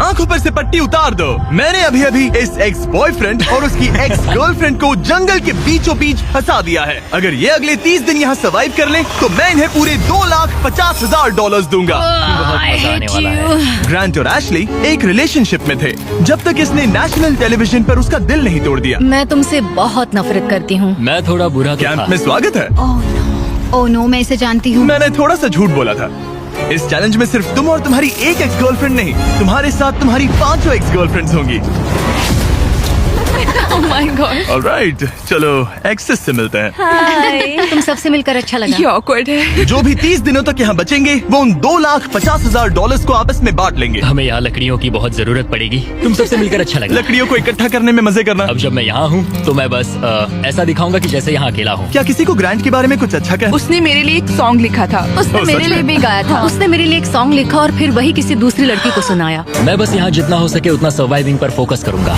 आंखों पर से पट्टी उतार दो। मैंने अभी अभी इस एक्स बॉयफ्रेंड और उसकी एक्स गर्लफ्रेंड को जंगल के बीचों बीच फंसा दिया है। अगर ये अगले 30 दिन यहाँ सर्वाइव कर ले तो मैं इन्हें पूरे $2,50,000 दूंगा। ग्रांट और एशली एक रिलेशनशिप में थे जब तक इसने नेशनल टेलीविजन पर उसका दिल नहीं तोड़ दिया। मैं तुमसे बहुत नफरत करती हूँ। मैं थोड़ा बुरा तो कैंप था। में स्वागत है। ओह नो, मैं इसे जानती हूँ। मैंने थोड़ा सा झूठ बोला था। इस चैलेंज में सिर्फ तुम और तुम्हारी एक एक्स गर्लफ्रेंड नहीं, तुम्हारे साथ तुम्हारी 5 एक्स गर्लफ्रेंड्स होंगी। Oh my God. ऑलराइट, चलो एक्सेस से मिलते हैं। हाय। तुम सबसे मिलकर अच्छा लगा। ये awkward है। जो भी 30 दिनों तक यहाँ बचेंगे वो उन $2,50,000 को आपस में बांट लेंगे। हमें यहाँ लकड़ियों की बहुत जरूरत पड़ेगी। तुम सबसे मिलकर अच्छा लगा। लकड़ियों को इकट्ठा करने में मजे करना। अब जब मैं यहाँ हूँ तो मैं बस ऐसा दिखाऊंगा कि जैसे यहाँ अकेला हूँ। क्या किसी को ग्रांट के बारे में कुछ अच्छा कहना? उसने मेरे लिए एक सॉन्ग लिखा था। उसने सच मेरे लिए में? भी गाया था। उसने मेरे लिए एक सॉन्ग लिखा और फिर वही किसी दूसरी लड़की को सुनाया। मैं बस यहाँ जितना हो सके उतना सर्वाइविंग पर फोकस करूंगा।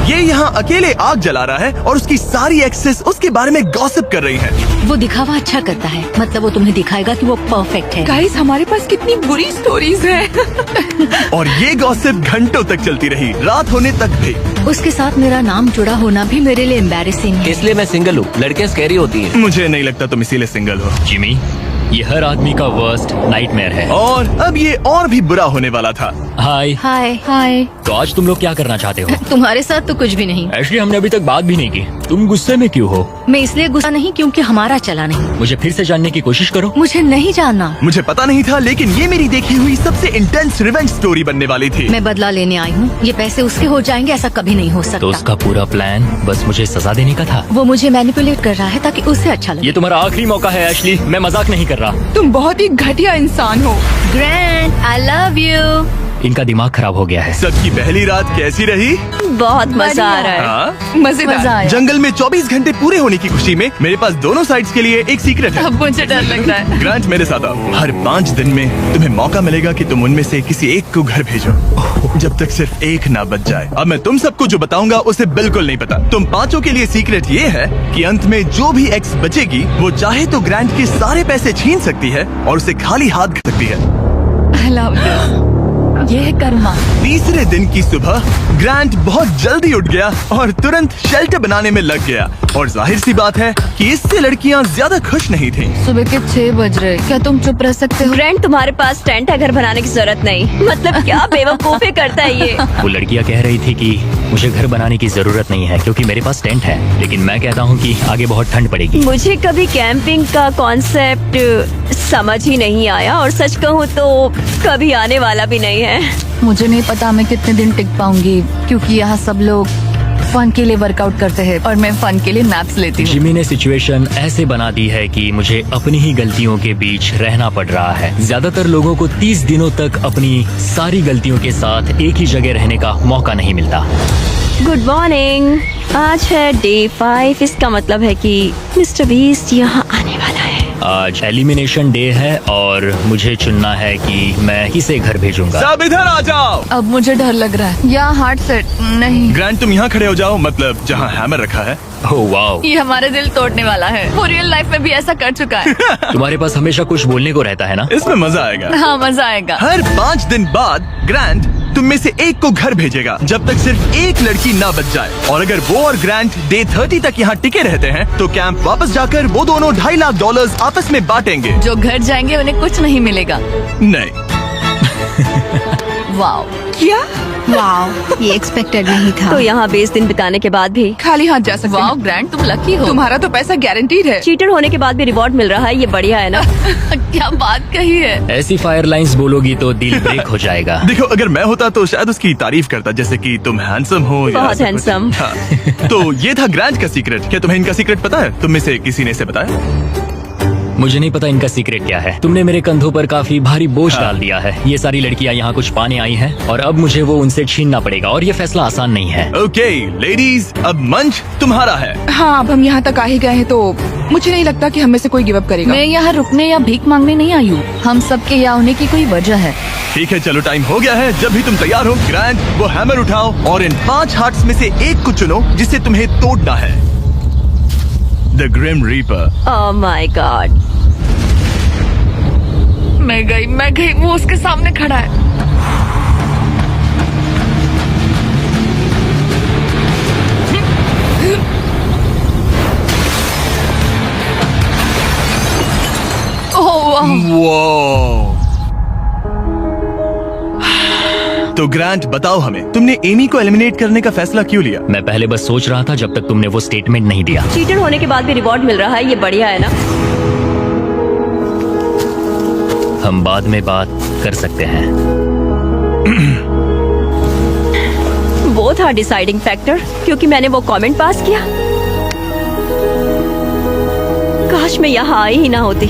ये यहाँ अकेले आग जला रहा है और उसकी सारी एक्सेस उसके बारे में गॉसिप कर रही हैं। वो दिखावा अच्छा करता है, मतलब वो तुम्हें दिखाएगा कि वो परफेक्ट है। गाइस, हमारे पास कितनी बुरी स्टोरीज हैं। और ये गॉसिप घंटों तक चलती रही, रात होने तक भी। उसके साथ मेरा नाम जुड़ा होना भी मेरे लिए एम्बैरेसिंग है। इसलिए मैं सिंगल हूँ। लड़कियाँ स्कैरी होती हैं। मुझे नहीं लगता तुम इसीलिए सिंगल हो। जिमी, ये हर आदमी का वर्स्ट नाइटमेयर है। और अब ये और भी बुरा होने वाला था। हाय। हाय हाय। तो आज तुम लोग क्या करना चाहते हो? तुम्हारे साथ तो कुछ भी नहीं। एक्चुअली हमने अभी तक बात भी नहीं की। तुम गुस्से में क्यों हो? मैं इसलिए गुस्सा नहीं क्योंकि हमारा चला नहीं। मुझे फिर से जानने की कोशिश करो। मुझे नहीं जानना। मुझे पता नहीं था, लेकिन ये मेरी देखी हुई सबसे इंटेंस रिवेंज स्टोरी बनने वाली थी। मैं बदला लेने आई हूँ। ये पैसे उसके हो जाएंगे ऐसा कभी नहीं हो तो सकता। उसका पूरा प्लान बस मुझे सजा देने का था। वो मुझे मैनिपुलेट कर रहा है ताकि उसे अच्छा लगे। ये तुम्हारा आखिरी मौका है एशली, मैं मजाक नहीं कर रहा। तुम बहुत ही घटिया इंसान हो। Grand, I love you. इनका दिमाग खराब हो गया है। सबकी पहली रात कैसी रही? बहुत मजा आ रहा है। हाँ? मजेदार। मजा आया। जंगल में 24 घंटे पूरे होने की खुशी में मेरे पास दोनों साइड्स के लिए एक सीक्रेट है। अब मुझे डर लग रहा है। ग्रांट, मेरे साथ आओ। हर 5 दिन में तुम्हें मौका मिलेगा कि तुम उनमें से किसी एक को घर भेजो, जब तक सिर्फ एक ना बच जाए। अब मैं तुम सबको जो बताऊंगा उसे बिल्कुल नहीं पता। तुम 5 के लिए सीक्रेट ये है कि अंत में जो भी एक्स बचेगी वो चाहे तो ग्रांट के सारे पैसे छीन सकती है और उसे खाली हाथ कर सकती है। I love this. ये है कर्मा। तीसरे दिन की सुबह ग्रांट बहुत जल्दी उठ गया और तुरंत शेल्टर बनाने में लग गया। और जाहिर सी बात है कि इससे लड़कियां ज्यादा खुश नहीं थीं। सुबह के 6 बज रहे, क्या तुम चुप रह सकते हो? ग्रैंड, तुम्हारे पास टेंट है, घर बनाने की जरूरत नहीं। मतलब क्या बेवकूफी करता है ये। वो लड़कियां कह रही थी कि मुझे घर बनाने की जरूरत नहीं है क्योंकि मेरे पास टेंट है, लेकिन मैं कहता हूँ कि आगे बहुत ठंड पड़ेगी। मुझे कभी कैंपिंग का कॉन्सेप्ट समझ ही नहीं आया और सच कहूँ तो कभी आने वाला भी नहीं है। मुझे नहीं पता मैं कितने दिन टिक पाऊंगी, क्योंकि यहाँ सब लोग फन के लिए वर्कआउट करते हैं और मैं फन के लिए नैप्स लेती हूँ। जिमी ने सिचुएशन ऐसे बना दी है कि मुझे अपनी ही गलतियों के बीच रहना पड़ रहा है। ज्यादातर लोगों को 30 दिनों तक अपनी सारी गलतियों के साथ एक ही जगह रहने का मौका नहीं मिलता। Good morning. आज है डे 5। इसका मतलब है कि मिस्टर बीस्ट यहाँ आने वाला है। आज एलिमिनेशन डे है और मुझे चुनना है कि मैं किसे घर भेजूंगा। सब इधर आ जाओ। अब मुझे डर लग रहा है। यहाँ हार्ट सेट नहीं। ग्रांट, तुम यहाँ खड़े हो जाओ, मतलब जहाँ हैमर रखा है। ओह वाओ, ये हमारे दिल तोड़ने वाला है। वो रियल लाइफ में भी ऐसा कर चुका है। तुम्हारे पास हमेशा कुछ बोलने को रहता है ना। इसमें मजा आएगा। हाँ, मजा आएगा। हर 5 दिन बाद ग्रांट तुम में से एक को घर भेजेगा जब तक सिर्फ एक लड़की ना बच जाए। और अगर वो और ग्रांट डे 30 तक यहाँ टिके रहते हैं तो कैंप वापस जाकर वो दोनों $2.5 लाख आपस में बांटेंगे। जो घर जाएंगे उन्हें कुछ नहीं मिलेगा। नहीं। वाओ, क्या? वाओ, ये एक्सपेक्टेड नहीं था। तो यहाँ 20 दिन बिताने के बाद भी खाली हाथ जा सकते वाओ हैं। ग्रैंड, तुम लकी हो। तुम्हारा तो पैसा गारंटीड है। चीटर होने के बाद भी रिवॉर्ड मिल रहा है, ये बढ़िया है ना। क्या बात कही है। ऐसी फायर लाइंस बोलोगी तो दिल ब्रेक हो जाएगा। देखो, अगर मैं होता तो शायद उसकी तारीफ करता, जैसे कि तुम हैंडसम हो या बहुत ऐसा कुछ। handsome। हाँ। तो ये था ग्रांट का सीक्रेट। क्या तुम्हें इनका सीक्रेट पता है? तुम में से किसी ने इसे बताया? मुझे नहीं पता इनका सीक्रेट क्या है। तुमने मेरे कंधों पर काफी भारी बोझ डाल दिया है। ये सारी लड़कियां यहाँ कुछ पाने आई हैं और अब मुझे वो उनसे छीनना पड़ेगा और ये फैसला आसान नहीं है। ओके लेडीज, अब मंच तुम्हारा है। हाँ, अब हम यहाँ तक आ ही गए हैं तो मुझे नहीं लगता कि हम में से कोई गिव अप करेगा। मैं यहाँ रुकने या भीख मांगने नहीं आई हूँ। हम सबके यहाँ होने की कोई वजह है। ठीक है, चलो टाइम हो गया है। जब भी तुम तैयार हो ग्रांट, वो हैमर उठाओ और इन 5 हार्ट्स में से एक को चुनो जिसे तुम्हें तोड़ना है। The grim reaper. Oh my god. मैं गई, वो उसके सामने खड़ा है। तो ग्रांट बताओ हमें, तुमने एमी को एलिमिनेट करने का फैसला क्यों लिया? मैं पहले बस सोच रहा था जब तक तुमने वो स्टेटमेंट नहीं दिया। चीटर होने के बाद भी रिवॉर्ड मिल रहा है, ये बढ़िया है ना? हम बाद में बात कर सकते हैं। वो था डिसाइडिंग फैक्टर, क्योंकि मैंने वो कमेंट पास किया। काश मैं यहाँ आई ही ना होती।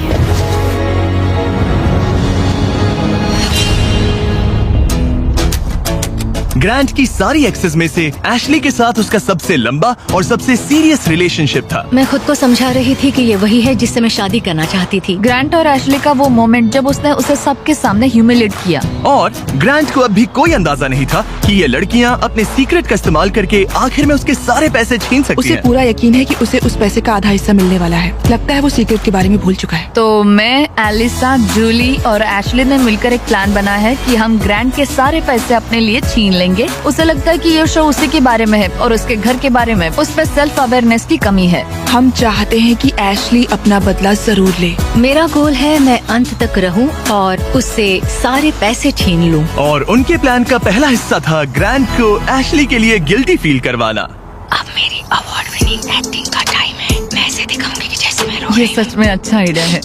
ग्रांट की सारी एक्सेस में से एशली के साथ उसका सबसे लंबा और सबसे सीरियस रिलेशनशिप था। मैं खुद को समझा रही थी कि ये वही है जिससे मैं शादी करना चाहती थी। ग्रांट और एशली का वो मोमेंट जब उसने उसे सबके सामने ह्यूमिलेट किया। और ग्रांट को अब भी कोई अंदाजा नहीं था कि ये लड़कियां अपने सीक्रेट का इस्तेमाल करके आखिर में उसके सारे पैसे छीन सकती उसे हैं। पूरा यकीन है कि उसे उस पैसे का आधा हिस्सा मिलने वाला है। लगता है वो सीक्रेट के बारे में भूल चुका है। तो मैं, एलिसा, जूली और एशली ने मिलकर एक प्लान बनाया है कि हम ग्रांट के सारे पैसे अपने लिए छीन लेंगे। उसे लगता है कि ये शो उसी के बारे में है और उसके घर के बारे में। उस पर सेल्फ अवेयरनेस की कमी है। हम चाहते हैं कि एशली अपना बदला जरूर ले। मेरा गोल है मैं अंत तक रहूं और उससे सारे पैसे छीन लूं। और उनके प्लान का पहला हिस्सा था ग्रांट को एशली के लिए गिल्टी फील करवाना। अब मेरी अवार्ड विनिंग एक्टिंग का टाइम है। मैं ऐसे दिखाऊंगी कि जैसे मैं रो रही हूं। ये सच में अच्छा आइडिया है।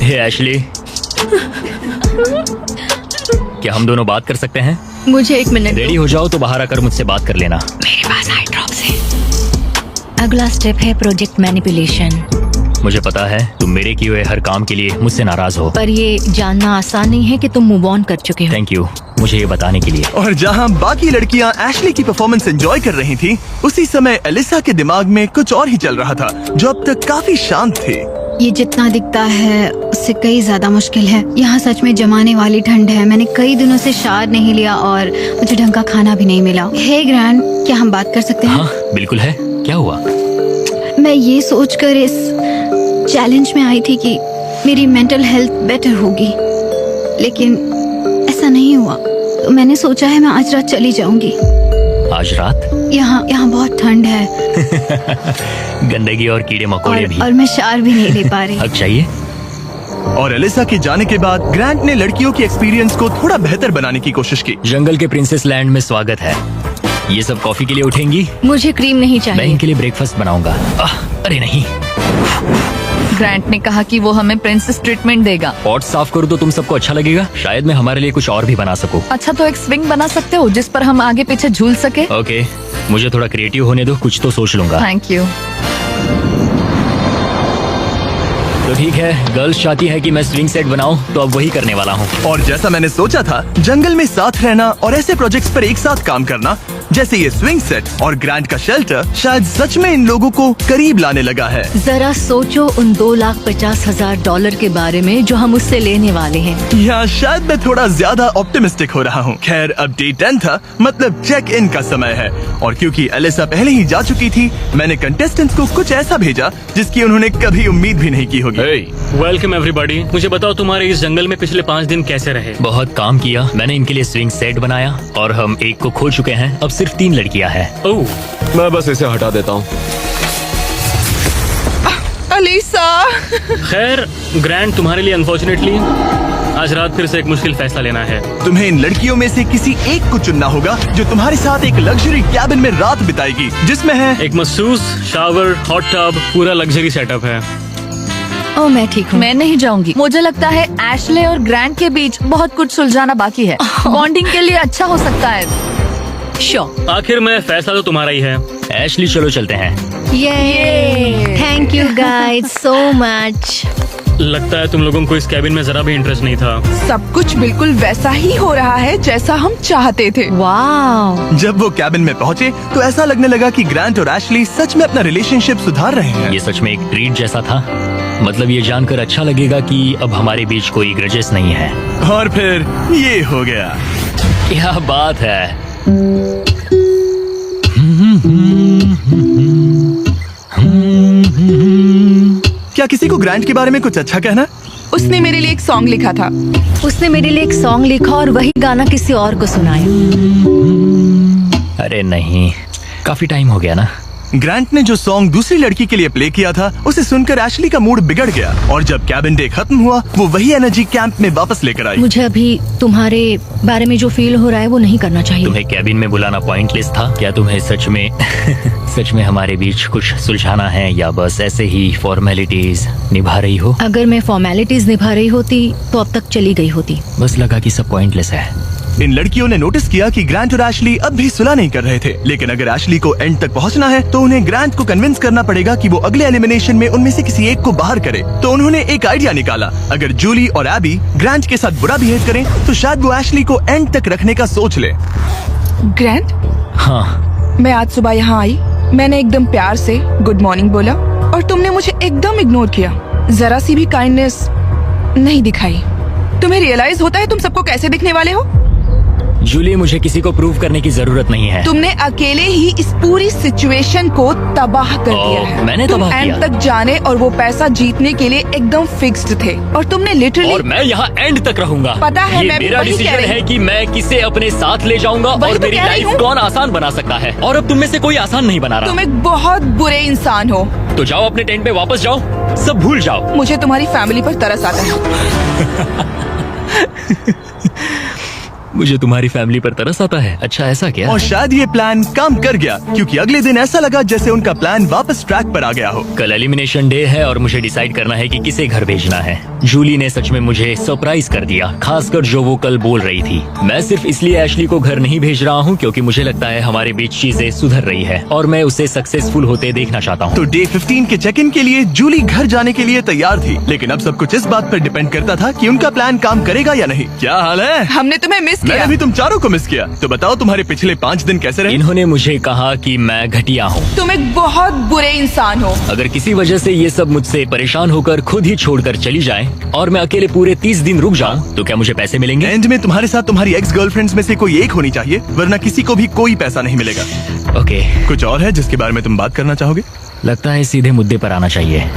हे एशली, क्या हम दोनों बात कर सकते हैं? मुझे 1 मिनट। रेडी हो जाओ तो बाहर आकर मुझसे बात कर लेना। मेरे पास आई ड्रॉप्स है। अगला स्टेप है प्रोजेक्ट मैनिपुलेशन। मुझे पता है तुम मेरे किए हुए हर काम के लिए मुझसे नाराज हो। पर ये जानना आसान नहीं है कि तुम मूव ऑन कर चुके हो। थैंक यू मुझे ये बताने के लिए। और जहां बाकी लड़कियां एशली की परफॉर्मेंस एंजॉय कर रही थी, उसी समय एलिसा के दिमाग में कुछ और ही चल रहा था जो अब तक काफी शांत थे। ये जितना दिखता है उससे कई ज्यादा मुश्किल है। यहाँ सच में जमाने वाली ठंड है। मैंने कई दिनों से शावर नहीं लिया और मुझे ढंग का खाना भी नहीं मिला। हे ग्रैंड, क्या हम बात कर सकते हैं? हाँ बिल्कुल है। क्या हुआ? मैं ये सोचकर इस चैलेंज में आई थी कि मेरी मेंटल हेल्थ बेटर होगी, लेकिन ऐसा नहीं हुआ। तो मैंने सोचा है मैं आज रात चली जाऊंगी। आज रात? यहाँ बहुत ठंड है। गंदगी और कीड़े मकोड़े भी। और मैं शावर भी नहीं ले पा रही। हक चाहिए। और एलिसा के जाने के बाद ग्रांट ने लड़कियों की एक्सपीरियंस को थोड़ा बेहतर बनाने की कोशिश की। जंगल के प्रिंसेस लैंड में स्वागत है। ये सब कॉफी के लिए उठेंगी? मुझे क्रीम नहीं मैं चाहिए। इनके लिए ब्रेकफास्ट बनाऊंगा। अरे नहीं। ग्रांट ने कहा कि वो हमें प्रिंसेस ट्रीटमेंट देगा। पॉट साफ करूँ तो तुम सबको अच्छा लगेगा। शायद मैं हमारे लिए कुछ और भी बना सकूं। अच्छा, तो एक स्विंग बना सकते हो जिस पर हम आगे पीछे झूल सके। ओके, मुझे थोड़ा क्रिएटिव होने दो, कुछ तो सोच लूंगा। Thank you. तो ठीक है, गर्ल्स चाहती है कि मैं स्विंग सेट बनाऊं, तो अब वही करने वाला हूं। और जैसा मैंने सोचा था, जंगल में साथ रहना और ऐसे प्रोजेक्ट्स पर एक साथ काम करना जैसे ये स्विंग सेट और ग्रांट का शेल्टर शायद सच में इन लोगों को करीब लाने लगा है। जरा सोचो उन $2,50,000 के बारे में जो हम उससे लेने वाले हैं। या शायद मैं थोड़ा ज्यादा ऑप्टिमिस्टिक हो रहा हूँ। खैर, अब डे 10 था, मतलब चेक इन का समय है। और क्योंकि एलिसा पहले ही जा चुकी थी, मैंने कंटेस्टेंट्स को कुछ ऐसा भेजा जिसकी उन्होंने कभी उम्मीद भी नहीं की होगी। Welcome everybody. मुझे बताओ तुम्हारे इस जंगल में पिछले 5 दिन कैसे रहे? बहुत काम किया। मैंने इनके लिए स्विंग सेट बनाया और हम एक को खो चुके हैं। अब सिर्फ 3 लड़कियां हैं। ओह, मैं बस इसे हटा देता हूँ। एलिसा। खैर ग्रैंड, तुम्हारे लिए अनफॉर्चुनेटली आज रात फिर से एक मुश्किल फैसला लेना है। तुम्हें इन लड़कियों में से किसी एक को चुनना होगा जो तुम्हारे साथ एक लग्जरी कैबिन में रात बिताएगी, जिसमें है एक मखसूस शावर, हॉट टब, पूरा लग्जरी सेटअप है। ओ, मैं ठीक हूँ। मैं नहीं जाऊंगी। मुझे लगता है एशले और ग्रांट के बीच बहुत कुछ सुलझाना बाकी है। बॉन्डिंग के लिए अच्छा हो सकता है। श्योर। आखिर में फैसला तो तुम्हारा ही है। एशली, चलो चलते हैं। ये thank you guys so much. लगता है तुम लोगों को इस कैबिन में जरा भी इंटरेस्ट नहीं था। सब कुछ बिल्कुल वैसा ही हो रहा है जैसा हम चाहते थे। वाह। जब वो कैबिन में पहुँचे तो ऐसा लगने लगा कि ग्रांट और एशली सच में अपना रिलेशनशिप सुधार रहे हैं। ये सच में एक ट्रीट जैसा था। मतलब ये जानकर अच्छा लगेगा कि अब हमारे बीच कोई ग्रजेस नहीं है। और फिर ये हो गया। क्या बात है। क्या किसी को ग्रांट के बारे में कुछ अच्छा कहना? उसने मेरे लिए एक सॉन्ग लिखा था। उसने मेरे लिए एक सॉन्ग लिखा और वही गाना किसी और को सुनाया। अरे नहीं, काफी टाइम हो गया ना। ग्रांट ने जो सॉन्ग दूसरी लड़की के लिए प्ले किया था उसे सुनकर एशली का मूड बिगड़ गया और जब कैबिन डे खत्म हुआ वो वही एनर्जी कैंप में वापस लेकर आई। मुझे अभी तुम्हारे बारे में जो फील हो रहा है वो नहीं करना चाहिए। तुम्हें कैबिन में बुलाना पॉइंटलेस था क्या? तुम्हें सच में सच में हमारे बीच कुछ सुलझाना है या बस ऐसे ही फॉर्मेलिटीज निभा रही हो? अगर मैं फॉर्मेलिटीज निभा रही होती तो अब तक चली गई होती। बस लगा कि सब पॉइंटलेस है। इन लड़कियों ने नोटिस किया कि ग्रांट और एशली अब भी सुलह नहीं कर रहे थे, लेकिन अगर एशली को एंड तक पहुंचना है तो उन्हें ग्रांट को कन्विंस करना पड़ेगा कि वो अगले एलिमिनेशन में उनमें से किसी एक को बाहर करे। तो उन्होंने एक आइडिया निकाला, अगर जूली और एबी ग्रांट के साथ बुरा बिहेव करें तो शायद वो एशली को एंड तक रखने का सोच ले। ग्रैंड, हाँ, मैं आज सुबह यहाँ आई, मैंने एकदम प्यार से गुड मॉर्निंग बोला और तुमने मुझे एकदम इग्नोर किया, जरा सी भी काइंडनेस नहीं दिखाई। तुम्हें रियलाइज होता है तुम सबको कैसे दिखने वाले हो? जूली, मुझे किसी को प्रूव करने की जरूरत नहीं है। तुमने अकेले ही इस पूरी सिचुएशन को तबाह कर दिया है। मैंने तुम तबाह एंड किया? तक जाने और वो पैसा जीतने के लिए एकदम फिक्स्ड थे और तुमने लिटरली। और मैं यहाँ एंड तक रहूंगा। पता है, ये मैं भी मेरा वही कह डिसीजन रही है हूँ। कि मैं किसे अपने साथ ले जाऊंगा वही और तो मेरी कह रही लाइफ हूँ। कौन आसान बना सकता है। और अब तुम में से कोई आसान नहीं बना तुम रहा। एक बहुत बुरे इंसान हो। तो जाओ अपने टेंट पे वापस जाओ, सब भूल जाओ। मुझे तुम्हारी फैमिली पर तरस आता है। मुझे तुम्हारी फैमिली पर तरस आता है। अच्छा, ऐसा क्या? और शायद ये प्लान काम कर गया क्योंकि अगले दिन ऐसा लगा जैसे उनका प्लान वापस ट्रैक पर आ गया हो। कल एलिमिनेशन डे है और मुझे डिसाइड करना है कि किसे घर भेजना है। जूली ने सच में मुझे सरप्राइज कर दिया, खासकर जो वो कल बोल रही थी। मैं सिर्फ इसलिए एशली को घर नहीं भेज रहा हूँ क्योंकि मुझे लगता है हमारे बीच चीजें सुधर रही है और मैं उसे सक्सेसफुल होते देखना चाहता हूँ। तो डे 15 के चेक इन के लिए जूली घर जाने के लिए तैयार थी, लेकिन अब सब कुछ इस बात पर डिपेंड करता था कि उनका प्लान काम करेगा या नहीं। क्या हाल है? हमने तुम्हें मिस मैंने किया। भी तुम चारों को मिस किया। तो बताओ तुम्हारे पिछले 5 दिन कैसे रहे? इन्होंने मुझे कहा कि मैं घटिया हूँ। तुम एक बहुत बुरे इंसान हो। अगर किसी वजह से ये सब मुझसे परेशान होकर खुद ही छोड़कर चली जाएं और मैं अकेले पूरे 30 दिन रुक जाऊं तो क्या मुझे पैसे मिलेंगे? एंड में तुम्हारे साथ तुम्हारी एक्स गर्लफ्रेंड्स में से कोई एक होनी चाहिए, वरना किसी को भी कोई पैसा नहीं मिलेगा। ओके, कुछ और है जिसके बारे में तुम बात करना चाहोगे? लगता है सीधे मुद्दे पर आना चाहिए।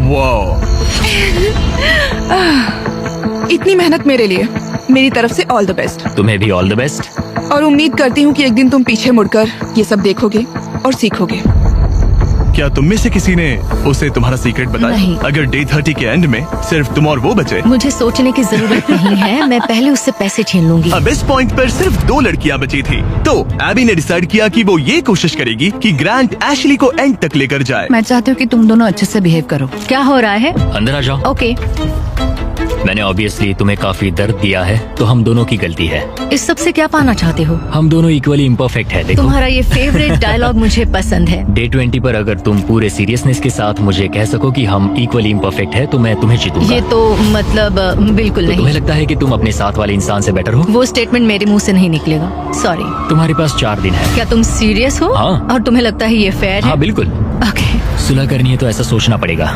वाओ, इतनी मेहनत मेरे लिए, मेरी तरफ से ऑल द बेस्ट। तुम्हें भी ऑल द बेस्ट। और उम्मीद करती हूँ कि एक दिन तुम पीछे मुड़कर ये सब देखोगे और सीखोगे। क्या तुम में से किसी ने उसे तुम्हारा सीक्रेट बताया? नहीं। अगर डे 30 के एंड में सिर्फ तुम और वो बचे, मुझे सोचने की जरूरत नहीं है, मैं पहले उससे पैसे छीन लूंगी। अब इस पॉइंट पर सिर्फ 2 लड़कियां बची थी। तो एबी ने डिसाइड किया कि वो ये कोशिश करेगी कि ग्रांट एशली को एंड तक लेकर जाए। मैं चाहती हूँ कि तुम दोनों अच्छे से बिहेव करो। क्या हो रहा है? अंदर आ जाओ। ओके, मैंने ऑब्वियसली तुम्हें काफी दर्द दिया है, तो हम दोनों की गलती है। इस सब से क्या पाना चाहते हो? हम दोनों इक्वली इम्परफेक्ट है। देखो, तुम्हारा ये फेवरेट डायलॉग मुझे पसंद है। डे 20 पर अगर तुम पूरे सीरियसनेस के साथ मुझे कह सको कि हम इक्वली इम्परफेक्ट है तो मैं तुम्हें जीतूंगा। ये तो मतलब बिल्कुल तो नहीं। तुम्हें लगता है कि तुम अपने साथ वाले इंसान से बेटर हो? वो स्टेटमेंट मेरे मुंह से नहीं निकलेगा, सॉरी। तुम्हारे पास 4 दिन है। क्या तुम सीरियस हो? हाँ। और तुम्हें लगता है ये फेयर हाँ, है? बिल्कुल। ओके, सुलह करनी है तो ऐसा सोचना पड़ेगा।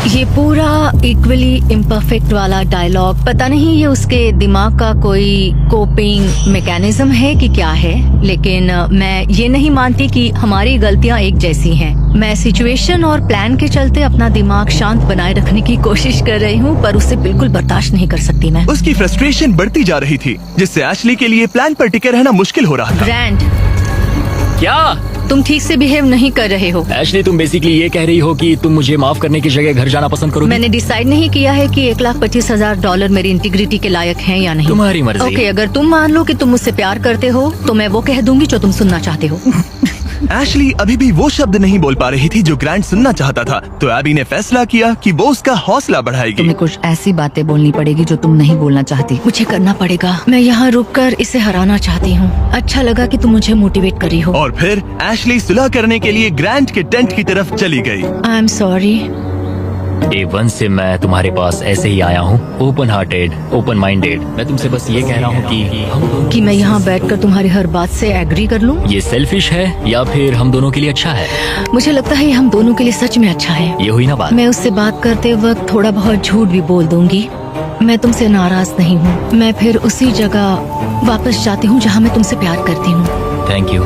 ये पूरा इक्वली इम्परफेक्ट वाला डायलॉग, पता नहीं ये उसके दिमाग का कोई कोपिंग मैकेनिज्म है कि क्या है, लेकिन मैं ये नहीं मानती कि हमारी गलतियां एक जैसी हैं। मैं सिचुएशन और प्लान के चलते अपना दिमाग शांत बनाए रखने की कोशिश कर रही हूँ, पर उसे बिल्कुल बर्दाश्त नहीं कर सकती मैं। उसकी फ्रस्ट्रेशन बढ़ती जा रही थी, जिससे एशली के लिए प्लान पर टिके रहना मुश्किल हो रहा था। ग्रैंड, क्या तुम ठीक से बिहेव नहीं कर रहे हो। एशली, तुम बेसिकली ये कह रही हो कि तुम मुझे माफ करने की जगह घर जाना पसंद करोगी? मैंने डिसाइड नहीं किया है कि $1,25,000 मेरी इंटीग्रिटी के लायक हैं या नहीं। तुम्हारी मर्जी। ओके, अगर तुम मान लो कि तुम मुझसे प्यार करते हो तो मैं वो कह दूंगी जो तुम सुनना चाहते हो। एशली अभी भी वो शब्द नहीं बोल पा रही थी जो ग्रांट सुनना चाहता था, तो एबी ने फैसला किया कि वो उसका हौसला बढ़ाएगी। तुम्हें कुछ ऐसी बातें बोलनी पड़ेगी जो तुम नहीं बोलना चाहती। मुझे करना पड़ेगा, मैं यहाँ रुककर इसे हराना चाहती हूँ। अच्छा लगा कि तुम मुझे मोटिवेट कर रही हो। और फिर एशली सुलह करने के लिए ग्रांट के टेंट की तरफ चली गई। I am sorry. डे 1 से मैं तुम्हारे पास ऐसे ही आया हूँ, ओपन हार्टेड, ओपन माइंडेड। मैं तुमसे बस ये कह रहा हूँ कि मैं यहाँ बैठकर तुम्हारी हर बात से एग्री कर लूँ? ये सेल्फिश है या फिर हम दोनों के लिए अच्छा है? मुझे लगता है ये हम दोनों के लिए सच में अच्छा है। ये हुई ना बात। मैं उससे बात करते वक्त थोड़ा बहुत झूठ भी बोल दूंगी। मैं तुमसे नाराज नहीं हूँ। मैं फिर उसी जगह वापस जाती हूँ जहाँ मैं तुमसे प्यार करती हूँ। Thank you.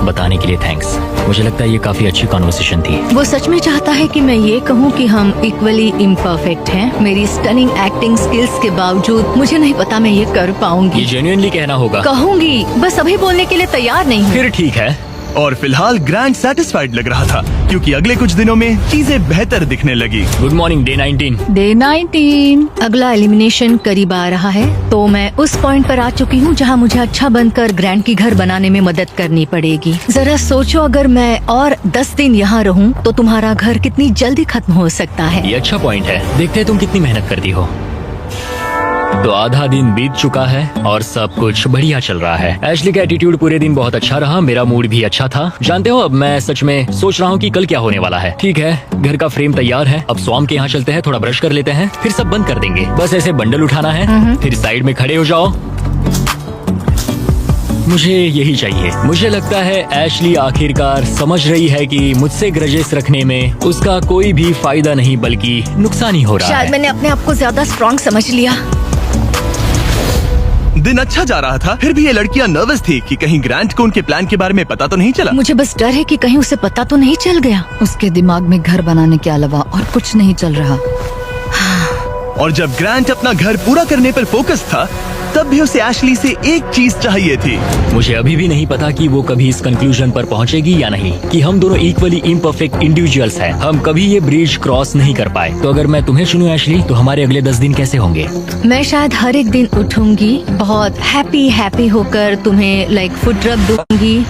बताने के लिए थैंक्स। मुझे लगता है ये काफी अच्छी कॉन्वर्सेशन थी। वो सच में चाहता है कि मैं ये कहूँ कि हम इक्वली इम्परफेक्ट हैं। मेरी स्टनिंग एक्टिंग स्किल्स के बावजूद मुझे नहीं पता मैं ये कर ये पाऊंगी। जेन्युइनली कहना होगा। कहूंगी, बस अभी बोलने के लिए तैयार नहीं हूँ। फिर ठीक है। और फिलहाल ग्रैंड सेटिस्फाइड लग रहा था क्योंकि अगले कुछ दिनों में चीजें बेहतर दिखने लगी। Good morning day 19। डे 19। अगला एलिमिनेशन करीब आ रहा है, तो मैं उस पॉइंट पर आ चुकी हूँ जहाँ मुझे अच्छा बनकर ग्रैंड की घर बनाने में मदद करनी पड़ेगी। जरा सोचो, अगर मैं और 10 दिन यहाँ रहूँ तो तुम्हारा घर कितनी जल्दी खत्म हो सकता है। ये अच्छा पॉइंट है। देखते हैं तुम कितनी मेहनत करती हो। तो आधा दिन बीत चुका है और सब कुछ बढ़िया चल रहा है। एशली का एटीट्यूड पूरे दिन बहुत अच्छा रहा, मेरा मूड भी अच्छा था। जानते हो, अब मैं सच में सोच रहा हूँ कि कल क्या होने वाला है। ठीक है, घर का फ्रेम तैयार है। अब स्वाम के यहाँ चलते हैं, थोड़ा ब्रश कर लेते हैं, फिर सब बंद कर देंगे। बस ऐसे बंडल उठाना है, फिर साइड में खड़े हो जाओ। मुझे यही चाहिए। मुझे लगता है एशली आखिरकार समझ रही है कि मुझसे ग्रजेस रखने में उसका कोई भी फायदा नहीं बल्कि नुकसान ही हो रहा शायद है। मैंने अपने आप को ज्यादा स्ट्रॉन्ग समझ लिया। दिन अच्छा जा रहा था, फिर भी ये लड़कियां नर्वस थी कि कहीं ग्रैंट को उनके प्लान के बारे में पता तो नहीं चला। मुझे बस डर है कि कहीं उसे पता तो नहीं चल गया। उसके दिमाग में घर बनाने के अलावा और कुछ नहीं चल रहा। और जब ग्रैंट अपना घर पूरा करने पर फोकस था, तब भी उसे एशली से एक चीज चाहिए थी। मुझे अभी भी नहीं पता कि वो कभी इस कंक्लूजन पर पहुंचेगी या नहीं कि हम दोनों इक्वली इम्परफेक्ट इंडिविजुअल्स हैं। हम कभी ये ब्रिज क्रॉस नहीं कर पाए। तो अगर मैं तुम्हें चुनूं एशली, तो हमारे अगले 10 दिन कैसे होंगे? मैं शायद हर एक दिन उठूंगी, बहुत हैप्पी होकर तुम्हें लाइक फुड रब दूंगी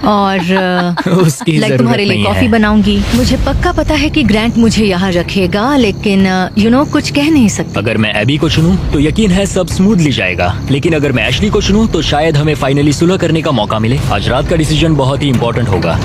और उसकी लाइक जरूरत तुम्हारे लिए नहीं कॉफी है। बनाऊंगी। मुझे पक्का पता है कि ग्रैंट मुझे यहाँ रखेगा, लेकिन कुछ कह नहीं सकती। अगर मैं एबी को चुनूं तो यकीन है सब स्मूथली जाएगा, लेकिन अगर मैं एशली को चुनूं तो शायद हमें फाइनली सुलह करने का मौका मिले। आज रात का डिसीजन बहुत ही इम्पोर्टेंट होगा।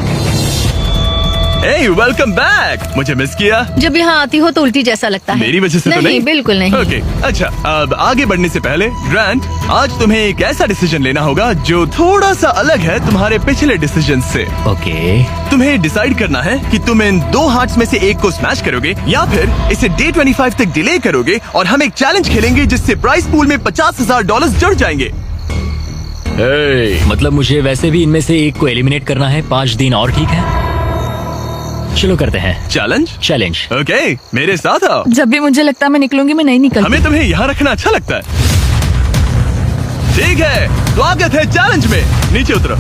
Hey, welcome back! मुझे मिस किया? जब यहाँ आती हो तो उल्टी जैसा लगता है। मेरी वजह से तो नहीं? बिल्कुल नहीं। ओके, अच्छा, अब आगे बढ़ने से पहले ग्रैंट, आज तुम्हें एक ऐसा डिसीजन लेना होगा जो थोड़ा सा अलग है तुम्हारे पिछले डिसीजन से। ओके। तुम्हें डिसाइड करना है कि तुम इन 2 हार्ट्स में से एक को स्मैश करोगे या फिर इसे डे 25 तक डिले करोगे और हम एक चैलेंज खेलेंगे जिससे प्राइस पूल में $50,000 जुड़ जाएंगे। मतलब मुझे वैसे भी इनमें से एक को एलिमिनेट करना है। 5 दिन और ठीक है, चलो करते हैं चैलेंज। ओके, मेरे साथ आओ। जब भी मुझे लगता है मैं निकलूंगी, मैं नहीं निकलती। हमें तुम्हें यहाँ रखना अच्छा लगता है। ठीक है, स्वागत है चैलेंज में। नीचे उतरो।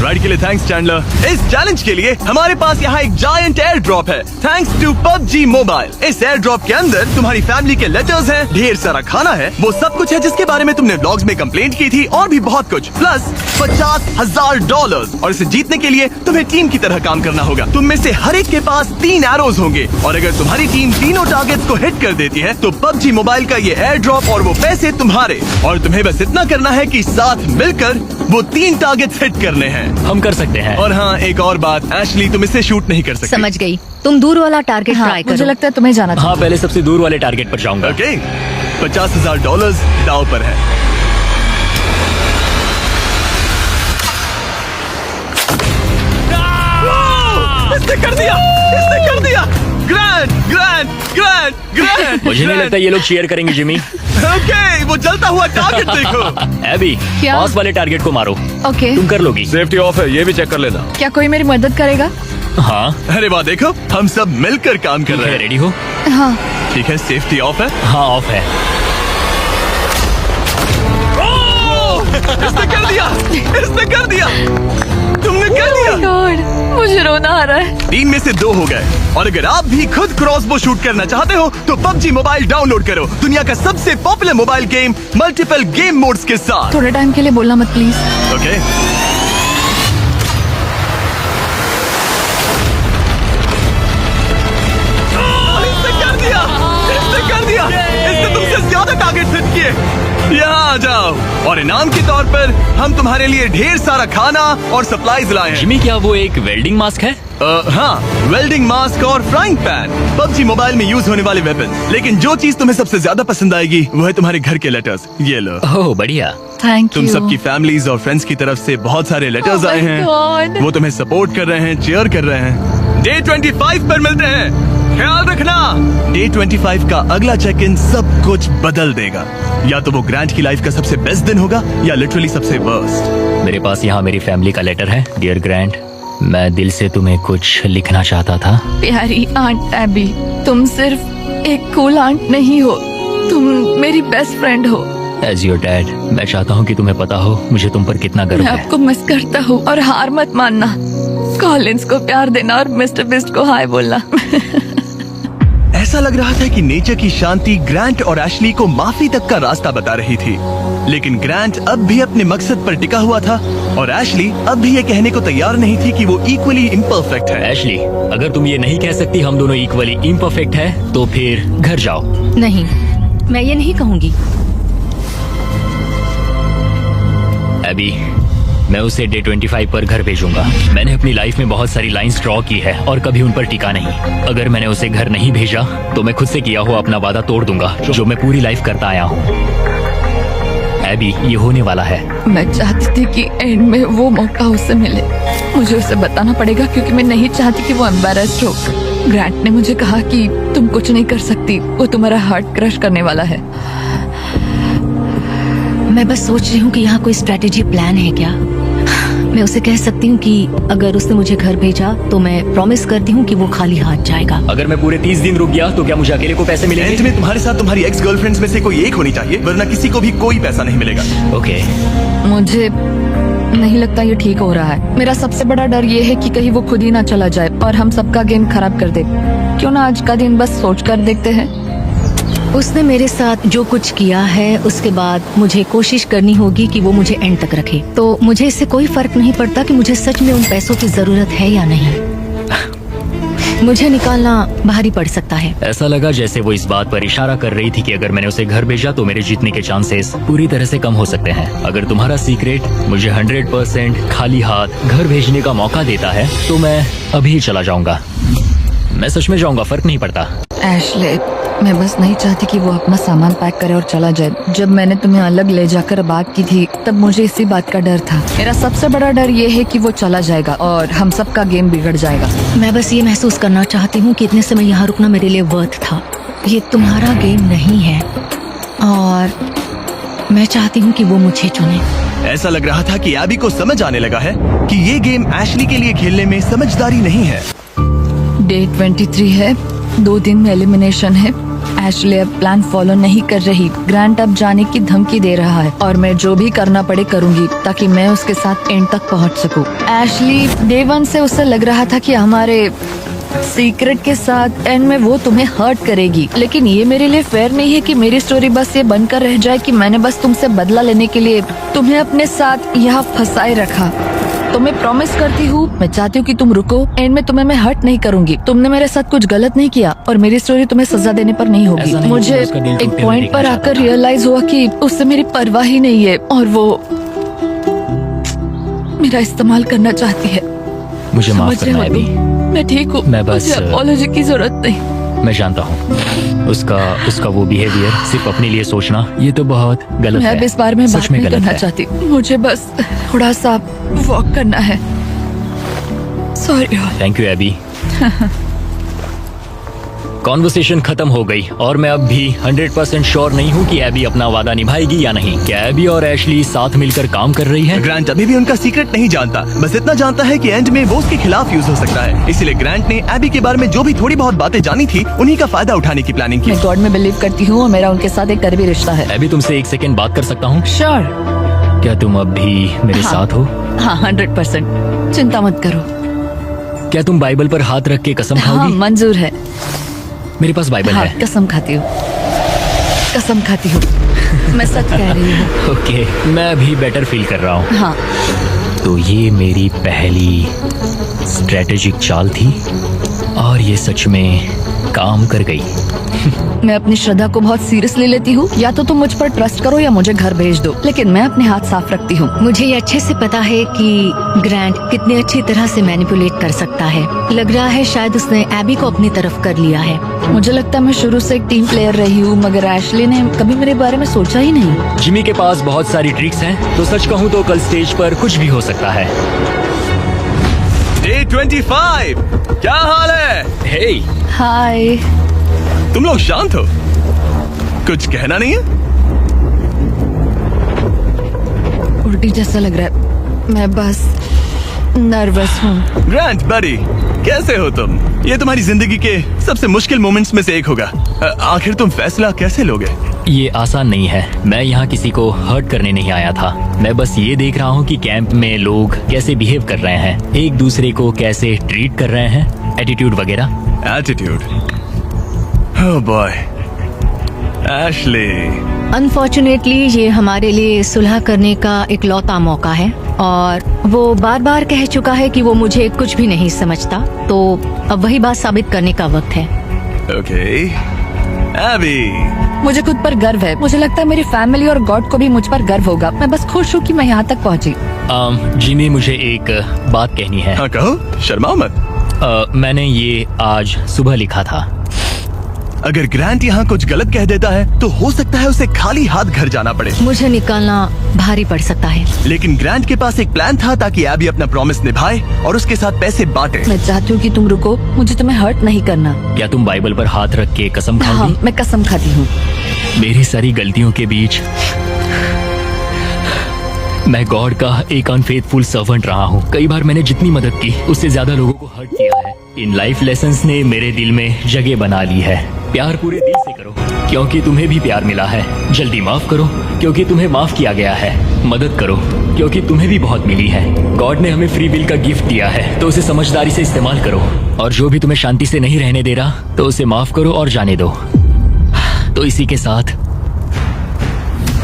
राइड के लिए थैंक्स चैंडलर। इस चैलेंज के लिए हमारे पास यहाँ एक जायंट एयर ड्रॉप है, थैंक्स टू PUBG मोबाइल। इस एयर ड्रॉप के अंदर तुम्हारी फैमिली के लेटर्स हैं, ढेर सारा खाना है, वो सब कुछ है जिसके बारे में तुमने व्लॉग्स में कंप्लेंट की थी, और भी बहुत कुछ, प्लस $50,000। और इसे जीतने के लिए तुम्हें टीम की तरह काम करना होगा। तुम में से हर एक के पास 3 एरोज होंगे, और अगर तुम्हारी टीम तीनों टारगेट्स को हिट कर देती है तो PUBG मोबाइल का ये एयर ड्रॉप और वो पैसे तुम्हारे। और तुम्हें बस इतना करना है कि साथ मिलकर वो 3 टारगेट्स हिट करने हैं। हम कर सकते हैं। और हाँ, एक और बात, एशली तुम इससे शूट नहीं कर सकती। समझ गई। तुम दूर वाला टारगेट हाँ, ट्राई मुझे करो। लगता है तुम्हें जाना चाहिए। हाँ, पहले सबसे दूर वाले टारगेट पर जाऊंगा। ओके, $50,000 दाव पर है। इसने कर दिया, इसने कर दिया। ग्रैंड। मुझे नहीं लगता ये लोग शेयर करेंगे जिमी। ओके, वो जलता हुआ टारगेट देखो। एबी, क्या? पास वाले टारगेट को मारो। ओके, तुम कर लोगी। सेफ्टी ऑफ है, ये भी चेक कर लेना। क्या कोई मेरी मदद करेगा? हाँ, अरे वाह, देखो हम सब मिलकर काम कर रहे हैं। रेडी हो? हाँ। ठीक है, सेफ्टी ऑफ है। हाँ, ऑफ है। इसने कर दिया, इसने कर दिया, तुमने कर दिया। गॉड, मुझे रोना आ रहा है। 3 में से 2 हो गए। और अगर आप भी खुद क्रॉसबो शूट करना चाहते हो तो PUBG मोबाइल डाउनलोड करो, दुनिया का सबसे popular mobile game multiple game modes के साथ। थोड़े टाइम के लिए बोलना मत प्लीज। ओके, इसने कर दिया, इसने कर दिया, इसने तुमसे ज्यादा टारगेट हिट किए। यहाँ आ जाओ, और इनाम के तौर पर हम तुम्हारे लिए ढेर सारा खाना और सप्लाईज लाए हैं। जिमी, क्या वो एक वेल्डिंग मास्क है? हाँ, वेल्डिंग मास्क और फ्राइंग पैन, PUBG मोबाइल में यूज होने वाले वेपन। लेकिन जो चीज तुम्हें सबसे ज्यादा पसंद आएगी वो है तुम्हारे घर के लेटर्स। ये लो। ओह, बढ़िया। थैंक तुम यू। सबकी फैमिलीज और फ्रेंड्स की तरफ से बहुत सारे लेटर्स Oh my आए हैं। God. वो तुम्हें सपोर्ट कर रहे हैं, चीयर कर रहे हैं। डे 25 पर मिलते हैं। ख्याल रखना, डे 25 का अगला चेक इन सब कुछ बदल देगा। या तो वो ग्रांट की लाइफ का सबसे बेस्ट दिन होगा या लिटरली सबसे वर्स्ट। मेरे पास यहाँ मेरी फैमिली का लेटर है। डियर ग्रैंड, मैं दिल से तुम्हें कुछ लिखना चाहता था। प्यारी आंट एबी, तुम सिर्फ एक कूल आंट नहीं हो, तुम मेरी बेस्ट फ्रेंड हो। एज योर डैड, मैं चाहता हूँ कि तुम्हें पता हो मुझे तुम पर कितना गर्व मैं है। आपको मिस करता हूँ और हार मत मानना। कॉलिंस को प्यार देना और मिस्टर बिस्ट को हाय बोलना। ऐसा लग रहा था कि नेचर की शांति ग्रांट और एशली को माफी तक का रास्ता बता रही थी, लेकिन ग्रांट अब भी अपने मकसद पर टिका हुआ था और एशली अब भी ये कहने को तैयार नहीं थी कि वो इक्वली इम्परफेक्ट है। एशली, अगर तुम ये नहीं कह सकती हम दोनों इक्वली इम्परफेक्ट है तो फिर घर जाओ। नहीं, मैं ये नहीं कहूंगी। एबी, मैं उसे डे 25 पर घर भेजूंगा। मैंने अपनी लाइफ में बहुत सारी लाइंस ड्रॉ की है और कभी उन पर टिका नहीं। अगर मैंने उसे घर नहीं भेजा तो मैं खुद से किया हुआ अपना वादा तोड़ दूंगा जो मैं पूरी लाइफ करता आया हूँ। एबी, ये होने वाला है। मैं चाहती थी कि एंड में वो मौका उसे मिले। मुझे उसे बताना पड़ेगा क्योंकि मैं नहीं चाहती कि वो एम्बैरेस्ड हो। ग्रांट ने मुझे कहा कि तुम कुछ नहीं कर सकती, वो तुम्हारा हार्ट क्रश करने वाला है। मैं बस सोच रही हूँ कि यहाँ कोई स्ट्रेटेजी प्लान है क्या। मैं उसे कह सकती हूँ कि अगर उसने मुझे घर भेजा तो मैं प्रॉमिस करती हूँ कि वो खाली हाथ जाएगा। अगर मैं पूरे 30 दिन रुक गया तो क्या मुझे अकेले को पैसे एंड मिलेंगे? में तुम्हारे साथ तुम्हारी एक्स गर्लफ्रेंड्स में से कोई एक होनी चाहिए, वरना किसी को भी कोई पैसा नहीं मिलेगा। ओके, मुझे नहीं लगता ये ठीक हो रहा है। मेरा सबसे बड़ा डर ये है कि कहीं वो खुद ही ना चला जाए और हम सबका गेम खराब कर दे। क्यों ना आज का दिन बस सोच कर देखते हैं। उसने मेरे साथ जो कुछ किया है उसके बाद मुझे कोशिश करनी होगी कि वो मुझे एंड तक रखे। तो मुझे इससे कोई फर्क नहीं पड़ता कि मुझे सच में उन पैसों की जरूरत है या नहीं। मुझे निकालना भारी पड़ सकता है। ऐसा लगा जैसे वो इस बात पर इशारा कर रही थी कि अगर मैंने उसे घर भेजा तो मेरे जीतने के चांसेस पूरी तरह से कम हो सकते हैं। अगर तुम्हारा सीक्रेट मुझे 100% खाली हाथ घर भेजने का मौका देता है तो मैं अभी चला जाऊंगा। मैं सच में जाऊंगा, फर्क नहीं पड़ता। एशले, मैं बस नहीं चाहती कि वो अपना सामान पैक करे और चला जाए। जब मैंने तुम्हें अलग ले जाकर बात की थी तब मुझे इसी बात का डर था। मेरा सबसे बड़ा डर ये है कि वो चला जाएगा और हम सबका गेम बिगड़ जाएगा। मैं बस ये महसूस करना चाहती हूँ कि इतने समय यहाँ रुकना मेरे लिए वर्थ था। ये तुम्हारा गेम नहीं है और मैं चाहती हूँ कि वो मुझे चुने। ऐसा लग रहा था कि एबी को समझ आने लगा है कि ये गेम एशली के लिए खेलने में समझदारी नहीं है। डे 23 है, 2 दिन में एलिमिनेशन है। एशले अब प्लान फॉलो नहीं कर रही। ग्रांट अब जाने की धमकी दे रहा है और मैं जो भी करना पड़े करूंगी ताकि मैं उसके साथ एंड तक पहुंच सकूं। एशली, डे 1 से उसे लग रहा था कि हमारे सीक्रेट के साथ एंड में वो तुम्हें हर्ट करेगी, लेकिन ये मेरे लिए फेयर नहीं है कि मेरी स्टोरी बस ये बनकर रह जाए कि मैंने बस तुमसे बदला लेने के लिए तुम्हें अपने साथ यहाँ फंसाए रखा। तो मैं प्रॉमिस करती हूँ, मैं चाहती हूँ कि तुम रुको। एंड में तुम्हें मैं हर्ट नहीं करूंगी। तुमने मेरे साथ कुछ गलत नहीं किया और मेरी स्टोरी तुम्हें सजा देने पर नहीं होगी। ऐसा नहीं, मुझे उसका दिल एक टूटते हुए पॉइंट देखना पर चाहता आकर था। रियलाइज हुआ कि उससे मेरी परवाह ही नहीं है और वो मेरा इस्तेमाल करना चाहती है। मुझे माफ समझ रहे करना हो एबी। तुम? मैं ठीक हूँ, मैं बस- मुझे अपॉलॉजी की जरूरत नहीं। मैं जानता हूँ उसका वो बिहेवियर सिर्फ अपने लिए सोचना ये तो बहुत गलत मैं है। अब इस बारे में सच बात में नहीं गलत करना है। चाहती। मुझे बस थोड़ा सा वॉक करना है। सॉरी। थैंक यू एबी। कॉन्वर्सेशन खत्म हो गई और मैं अब भी 100% श्योर नहीं हूँ कि एबी अपना वादा निभाएगी या नहीं। क्या एबी और एशली साथ मिलकर काम कर रही है? ग्रांट अभी भी उनका सीक्रेट नहीं जानता, बस इतना जानता है कि एंड में वो उसके खिलाफ यूज हो सकता है। इसलिए ग्रांट ने एबी के बारे में जो भी थोड़ी बहुत बातें जानी थी उन्हीं का फायदा उठाने की प्लानिंग की। मैं गॉड में बिलीव करती हूँ और मेरा उनके साथ एक करीबी रिश्ता है। एबी, तुमसे 1 सेकेंड बात कर सकता हूँ? श्योर। क्या तुम अब भी मेरे हाँ। साथ हो? हाँ, 100%। चिंता मत करो। क्या तुम बाइबल पर हाथ रख के कसम हाँ, खाओगी? मंजूर है। मेरे पास बाइबल हाँ, है। कसम खाती हूँ, कसम खाती हूँ। मैं सच कह रही हूँ। ओके, मैं भी बेटर फील कर रहा हूँ। हाँ, तो ये मेरी पहली स्ट्रेटेजिक चाल थी और ये सच में काम कर गई। मैं अपनी श्रद्धा को बहुत सीरियसली लेती हूँ। या तो तुम मुझ पर ट्रस्ट करो या मुझे घर भेज दो, लेकिन मैं अपने हाथ साफ रखती हूँ। मुझे ये अच्छे से पता है कि ग्रैंट कितनी अच्छी तरह से मैनिपुलेट कर सकता है। लग रहा है शायद उसने एबी को अपनी तरफ कर लिया है। मुझे लगता है मैं शुरू से एक टीम प्लेयर रही हूँ, मगर एशली ने कभी मेरे बारे में सोचा ही नहीं। जिमी के पास बहुत सारी ट्रिक्स हैं, तो सच कहूँ तो कल स्टेज पर कुछ भी हो सकता है। डे 25 क्या हाल है? हे हाय। तुम लोग शांत हो, कुछ कहना नहीं है? उल्टी जैसा लग रहा है, मैं बस नर्वस हूँ। ग्रांट बडी, कैसे हो तुम? ये तुम्हारी जिंदगी के सबसे मुश्किल मोमेंट्स में से एक होगा। आखिर तुम फैसला कैसे लोगे? ये आसान नहीं है। मैं यहाँ किसी को हर्ट करने नहीं आया था। मैं बस ये देख रहा हूँ कि कैंप में लोग कैसे बिहेव कर रहे हैं, एक दूसरे को कैसे ट्रीट कर रहे हैं, एटीट्यूड वगैरह। Attitude? Oh boy, Ashley. Unfortunately ये हमारे लिए सुलह करने का इकलौता मौका है और वो बार बार कह चुका है कि वो मुझे कुछ भी नहीं समझता, तो अब वही बात साबित करने का वक्त है। ओके एबी, मुझे खुद पर गर्व है। मुझे लगता है मेरी फैमिली और गॉड को भी मुझ पर गर्व होगा। मैं बस खुश हूँ कि मैं यहाँ तक पहुँची। जिमी, मुझे एक बात कहनी है। हाँ कहो, शर्माओ मत। मैंने ये आज सुबह लिखा था। अगर ग्रांट यहाँ कुछ गलत कह देता है तो हो सकता है उसे खाली हाथ घर जाना पड़े। मुझे निकालना भारी पड़ सकता है, लेकिन ग्रांट के पास एक प्लान था ताकि एबी अपना प्रॉमिस निभाए और उसके साथ पैसे बांटे। मैं चाहती हूँ कि तुम रुको, मुझे तुम्हें हर्ट नहीं करना। क्या तुम बाइबल पर हाथ रख के कसम हाँ, खाओगी? मैं कसम खाती हूँ। मेरी सारी गलतियों के बीच मैं गॉड का एक अनफेथफुल सर्वेंट रहा हूँ। कई बार मैंने जितनी मदद की उससे ज्यादा लोगों को हर्ट किया है। इन लाइफ लेसन्स ने मेरे दिल में जगह बना ली है। प्यार पूरे दिल से करो क्योंकि तुम्हें भी प्यार मिला है। जल्दी माफ करो क्योंकि तुम्हें माफ किया गया है। मदद करो क्योंकि तुम्हें भी बहुत मिली है। गॉड ने हमें फ्री विल का गिफ्ट दिया है, तो उसे समझदारी से इस्तेमाल करो। और जो भी तुम्हें शांति से नहीं रहने दे रहा तो उसे माफ करो और जाने दो। तो इसी के साथ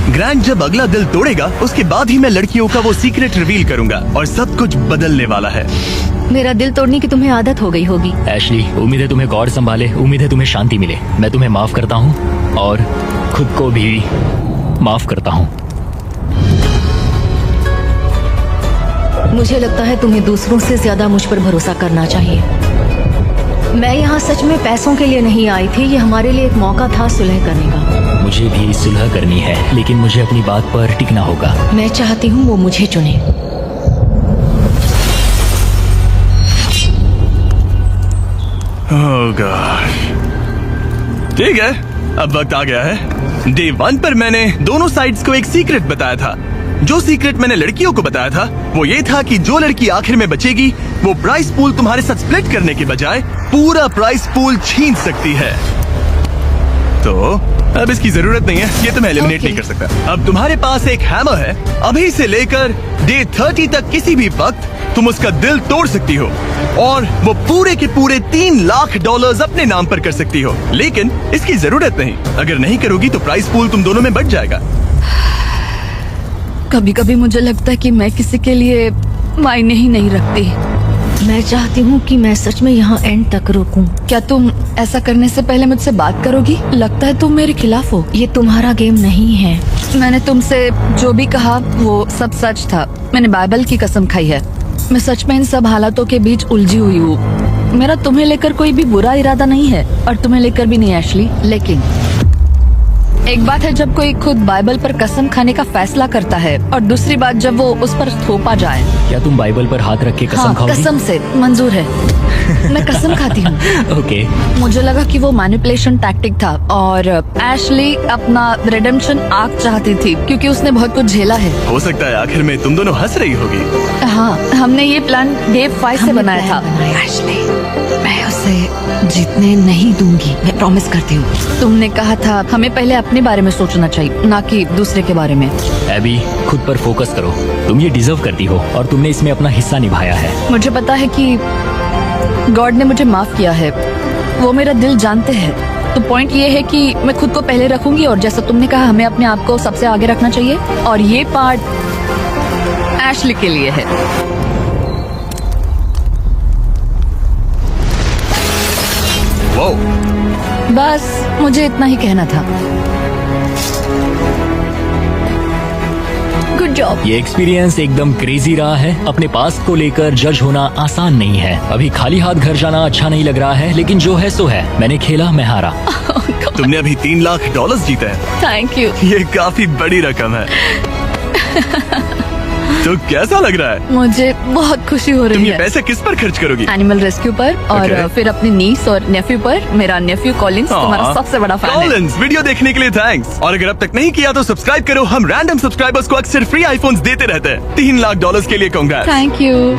ग्रांट जब अगला दिल तोड़ेगा उसके बाद ही मैं लड़कियों का वो सीक्रेट रिवील करूंगा और सब कुछ बदलने वाला है। मेरा दिल तोड़ने की तुम्हें आदत हो गई होगी। एशली, उम्मीद है तुम्हें गॉड संभाले, उम्मीद है तुम्हें शांति मिले। मैं तुम्हें माफ करता हूँ और खुद को भी माफ करता हूँ। मुझे लगता है तुम्हें दूसरों से ज्यादा मुझ पर भरोसा करना चाहिए। मैं यहाँ सच में पैसों के लिए नहीं आई थी, ये हमारे लिए एक मौका था सुलह करने का। मुझे भी सुलह करनी है, लेकिन मुझे अपनी बात पर टिकना होगा। मैं चाहती हूँ वो मुझे चुने। ओह गॉड, ठीक है, अब वक्त आ गया है। डे 1 पर मैंने दोनों साइड्स को एक सीक्रेट बताया था। जो सीक्रेट मैंने लड़कियों को बताया था वो ये था कि जो लड़की आखिर में बचेगी वो प्राइस पूल तुम्हारे साथ स्प्लिट करने के बजाय पूरा प्राइस पूल छीन सकती है। तो अब इसकी जरूरत नहीं है, ये तुम्हें एलिमिनेट नहीं कर सकता। अब तुम्हारे पास एक हैमर है, अभी से लेकर डे 30 तक किसी भी वक्त तुम उसका दिल तोड़ सकती हो और वो पूरे के पूरे $3 लाख अपने नाम पर कर सकती हो। लेकिन इसकी जरूरत नहीं, अगर नहीं करोगी तो प्राइस पूल तुम दोनों में बढ़ जाएगा। कभी कभी मुझे लगता है कि मैं किसी के लिए मायने ही नहीं रखती। मैं चाहती हूँ कि मैं सच में यहाँ एंड तक रुकूं। क्या तुम ऐसा करने से पहले मुझसे बात करोगी? लगता है तुम मेरे खिलाफ हो। ये तुम्हारा गेम नहीं है। मैंने तुमसे जो भी कहा वो सब सच था। मैंने बाइबल की कसम खाई है। मैं सच में इन सब हालातों के बीच उलझी हुई हूँ। मेरा तुम्हें लेकर कोई भी बुरा इरादा नहीं है और तुम्हें लेकर भी नहीं एशली। लेकिन एक बात है जब कोई खुद बाइबल पर कसम खाने का फैसला करता है और दूसरी बात जब वो उस पर थोपा जाए। क्या तुम बाइबल पर हाथ रख के कसम हाँ, खाओगी? कसम से मंजूर है। मैं कसम खाती हूँ। ओके। मुझे लगा कि वो मैनिपुलेशन टैक्टिक था और एशली अपना रिडेम्पशन आर्क चाहती थी क्योंकि उसने बहुत कुछ झेला है। हो सकता है आखिर में तुम दोनों हंस रही होगी। हाँ, हमने ये प्लान डे 5 से बनाया था। एशली, मैं उसे जीतने नहीं दूंगी, मैं प्रॉमिस करती हूँ। तुमने कहा था हमें पहले अपने बारे में सोचना चाहिए, ना कि दूसरे के बारे में। एबी, खुद पर फोकस करो। तुम ये डिजर्व करती हो और तुमने इसमें अपना हिस्सा निभाया है। मुझे पता है कि गॉड ने मुझे माफ किया है, वो मेरा दिल जानते हैं। तो पॉइंट ये है कि मैं खुद को पहले रखूंगी और जैसा तुमने कहा हमें अपने आप को सबसे आगे रखना चाहिए और ये पार्ट एशली के लिए है। वो बस मुझे इतना ही कहना था। Good job. ये एक्सपीरियंस एकदम क्रेजी रहा है। अपने पास्ट को लेकर जज होना आसान नहीं है। अभी खाली हाथ घर जाना अच्छा नहीं लग रहा है, लेकिन जो है सो है। मैंने खेला, मैं हारा। तुमने अभी $3 लाख जीते हैं। Thank you. ये काफी बड़ी रकम है। तो कैसा लग रहा है? मुझे बहुत खुशी हो रही तुम ये है पैसे किस पर खर्च करोगी? एनिमल रेस्क्यू पर और Okay. फिर अपनी नीस और नेफ्यू पर। मेरा नेफ्यू कॉलिंस तुम्हारा सबसे बड़ा फैन है। कॉलिंस, वीडियो देखने के लिए थैंक्स। और अगर अब तक नहीं किया तो सब्सक्राइब करो। हम रैंडम सब्सक्राइबर्स को अक्सर फ्री आईफोन्स देते रहते हैं। $3 लाख के लिए कांग्रेस। Thank you.